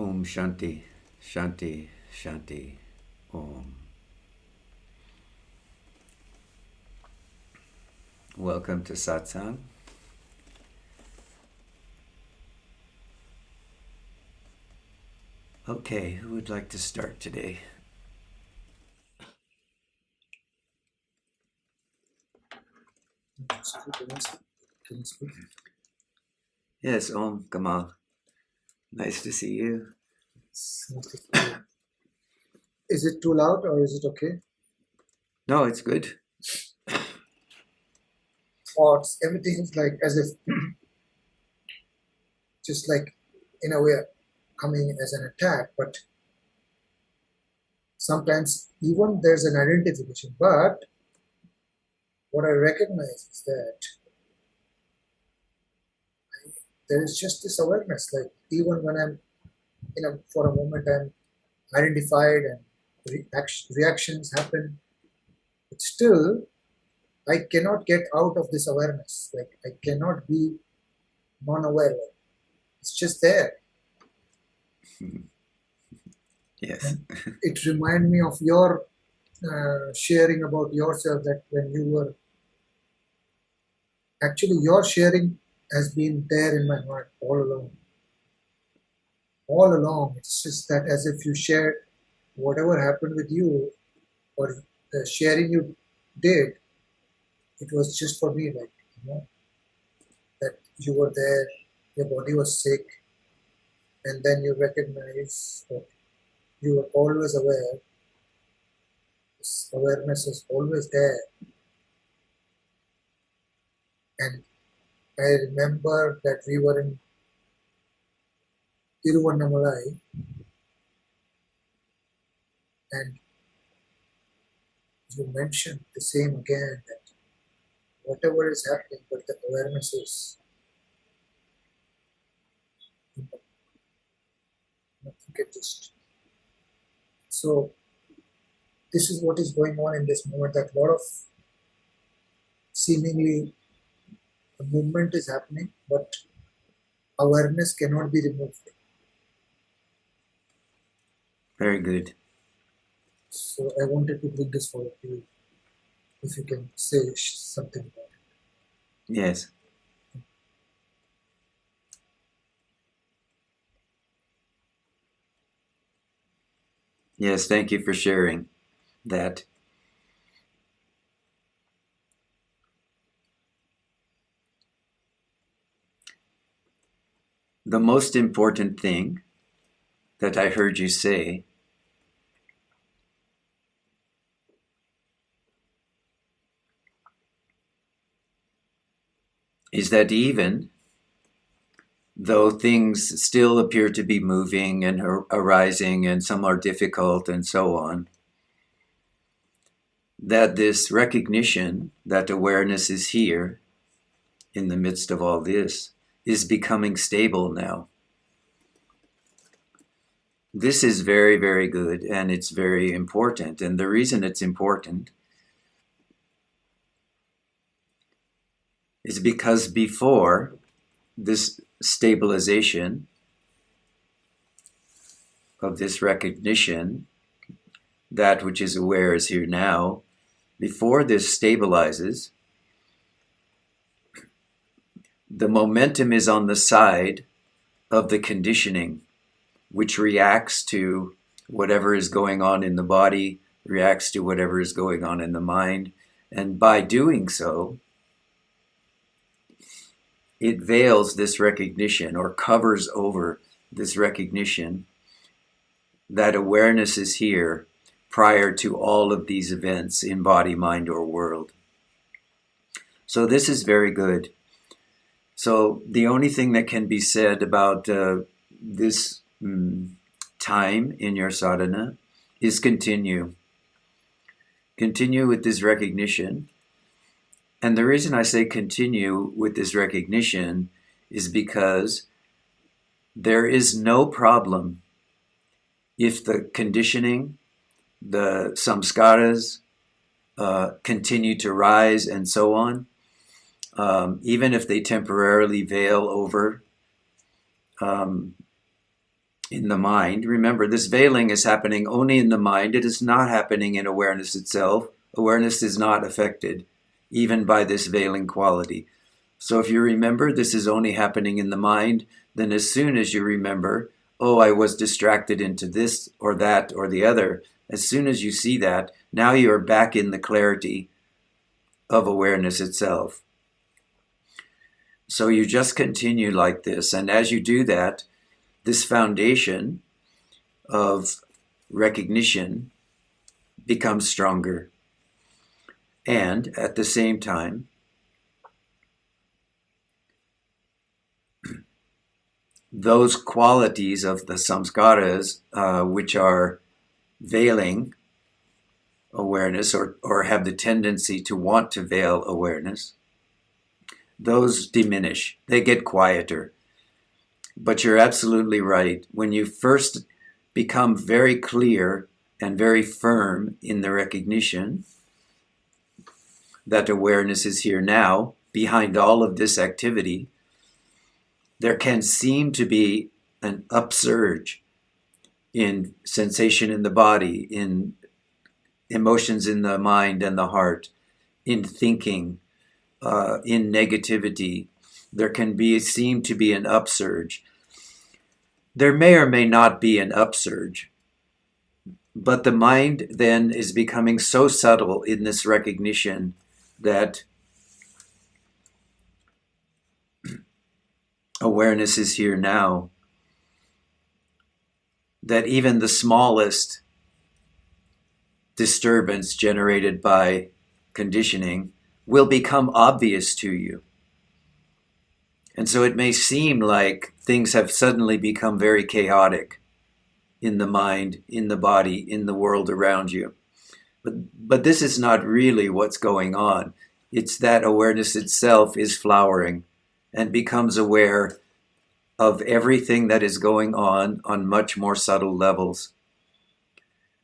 Om Shanti, Shanti, Shanti, Om. Welcome to Satsang. Okay, who would like to start today? Can you speak? Yes, Om Kamal. Nice to see you. Is it too loud or is it okay? No, it's good. Thoughts, everything is like as if just like in a way coming as an attack, but sometimes even there's an identification. But what I recognize is that there is just this awareness, like even when I'm for a moment I'm identified and reactions happen, but still I cannot get out of this awareness. Like I cannot be non-aware. It's just there. Yes. And it reminded me of your sharing about yourself, that when you were actually your sharing has been there in my heart all along. All along, it's just that as if you shared whatever happened with you or the sharing you did, it was just for me, like that you were there, your body was sick, and then you recognize that you were always aware. This awareness is always there, and I remember that we were in Tiruvannamalai, and you mentioned the same again, that whatever is happening, but the awareness is nothing can just. So this is what is going on in this moment. That lot of seemingly the movement is happening, but awareness cannot be removed. Very good. So I wanted to bring this forward to you, if you can say something about it. Yes. Yes, thank you for sharing that. The most important thing that I heard you say is that even though things still appear to be moving and arising and some are difficult and so on, that this recognition that awareness is here in the midst of all this is becoming stable now. This is very, very good, and it's very important. And the reason it's important is because before this stabilization of this recognition, that which is aware is here now, before this stabilizes, the momentum is on the side of the conditioning, which reacts to whatever is going on in the body, reacts to whatever is going on in the mind. And by doing so, it veils this recognition or covers over this recognition that awareness is here prior to all of these events in body, mind, or world. So this is very good. So the only thing that can be said about this time in your sadhana is continue. Continue with this recognition. And the reason I say continue with this recognition is because there is no problem if the conditioning, the samskaras, continue to rise and so on, even if they temporarily veil over in the mind. Remember, this veiling is happening only in the mind. It is not happening in awareness itself. Awareness is not affected even by this veiling quality. So if you remember this is only happening in the mind, then as soon as you remember, oh, I was distracted into this or that or the other, as soon as you see that, now you're back in the clarity of awareness itself. So you just continue like this. And as you do that, this foundation of recognition becomes stronger. And at the same time, those qualities of the samskaras, which are veiling awareness or have the tendency to want to veil awareness, those diminish. They get quieter. But you're absolutely right. When you first become very clear and very firm in the recognition that awareness is here now, behind all of this activity, there can seem to be an upsurge in sensation in the body, in emotions in the mind and the heart, in thinking, in negativity. There can seem to be an upsurge. There may or may not be an upsurge, but the mind then is becoming so subtle in this recognition that awareness is here now, that even the smallest disturbance generated by conditioning will become obvious to you. And so it may seem like things have suddenly become very chaotic in the mind, in the body, in the world around you. But this is not really what's going on. It's that awareness itself is flowering and becomes aware of everything that is going on much more subtle levels.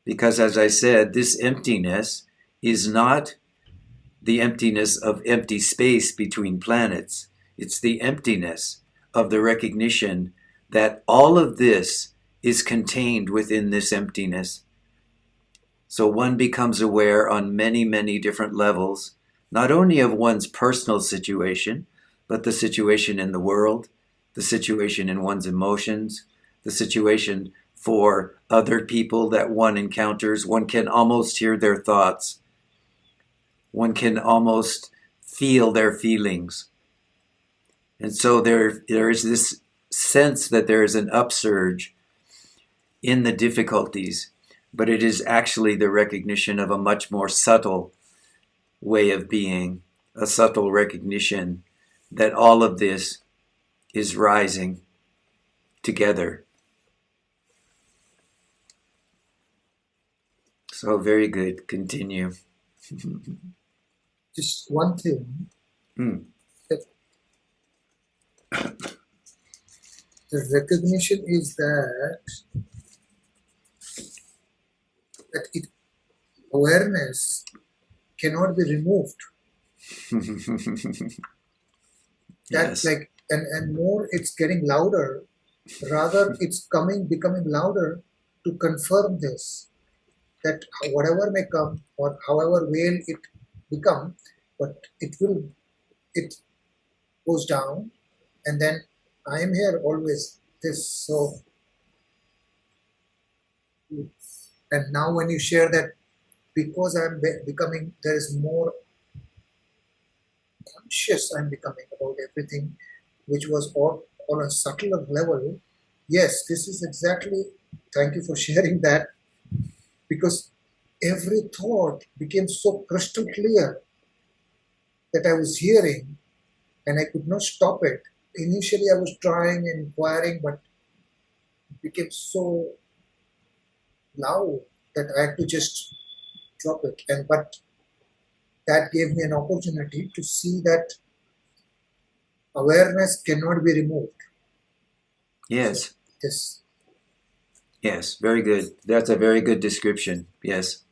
Because as I said, this emptiness is not the emptiness of empty space between planets. It's the emptiness of the recognition that all of this is contained within this emptiness. So one becomes aware on many, many different levels, not only of one's personal situation, but the situation in the world, the situation in one's emotions, the situation for other people that one encounters. One can almost hear their thoughts. One can almost feel their feelings. And so there is this sense that there is an upsurge in the difficulties, but it is actually the recognition of a much more subtle way of being, a subtle recognition that all of this is rising together. So very good. Continue. Just one thing, that the recognition is that awareness cannot be removed. That's Yes. like, and more it's getting louder, rather it's becoming louder to confirm this, that whatever may come or however veil it become, but it goes down, and then I am here always, this. So, and now when you share that, because I'm becoming, there is more conscious I'm becoming about everything, which was all on a subtler level. Yes, this is exactly, thank you for sharing that, because every thought became so crystal clear that I was hearing and I could not stop it. Initially, I was trying and inquiring, but it became so loud that I had to just drop it. But that gave me an opportunity to see that awareness cannot be removed. Yes. So this. Yes. Very good. That's a very good description. Yes.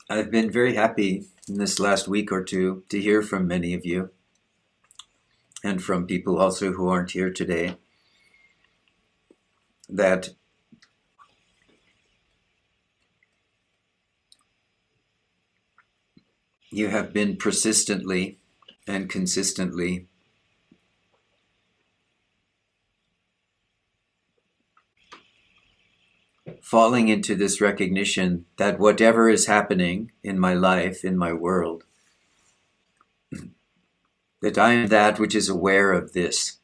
I've been very happy in this last week or two to hear from many of you and from people also who aren't here today that you have been persistently and consistently falling into this recognition that whatever is happening in my life, in my world, that I am that which is aware of this.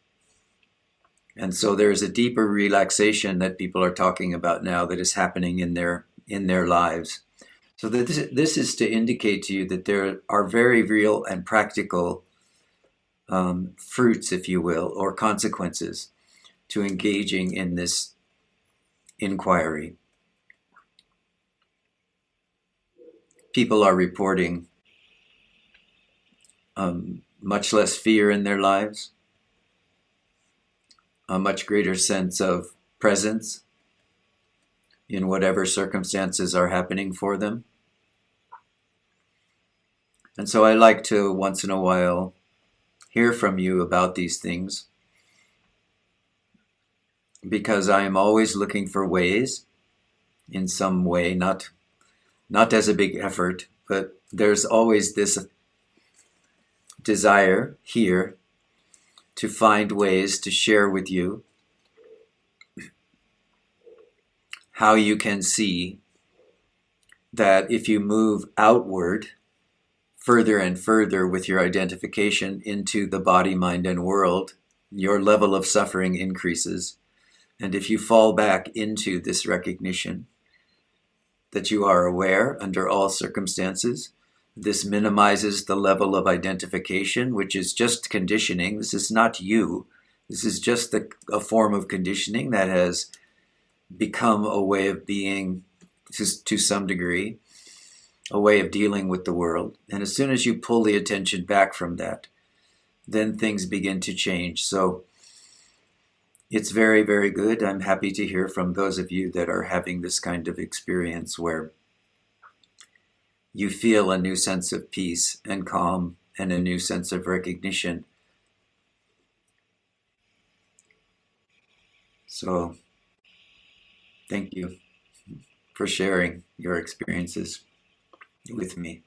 And so there's a deeper relaxation that people are talking about now that is happening in their lives. So that this is to indicate to you that there are very real and practical fruits, if you will, or consequences to engaging in this inquiry. People are reporting much less fear in their lives, a much greater sense of presence in whatever circumstances are happening for them. And so I like to once in a while hear from you about these things because I am always looking for ways in some way, not as a big effort, but there's always this desire here to find ways to share with you how you can see that if you move outward further and further with your identification into the body, mind, and world, your level of suffering increases. And if you fall back into this recognition that you are aware under all circumstances, this minimizes the level of identification, which is just conditioning. This is not you. This is just a form of conditioning that has become a way of being to some degree, a way of dealing with the world. And as soon as you pull the attention back from that, then things begin to change. So it's very, very good. I'm happy to hear from those of you that are having this kind of experience where you feel a new sense of peace and calm and a new sense of recognition. So thank you for sharing your experiences with me.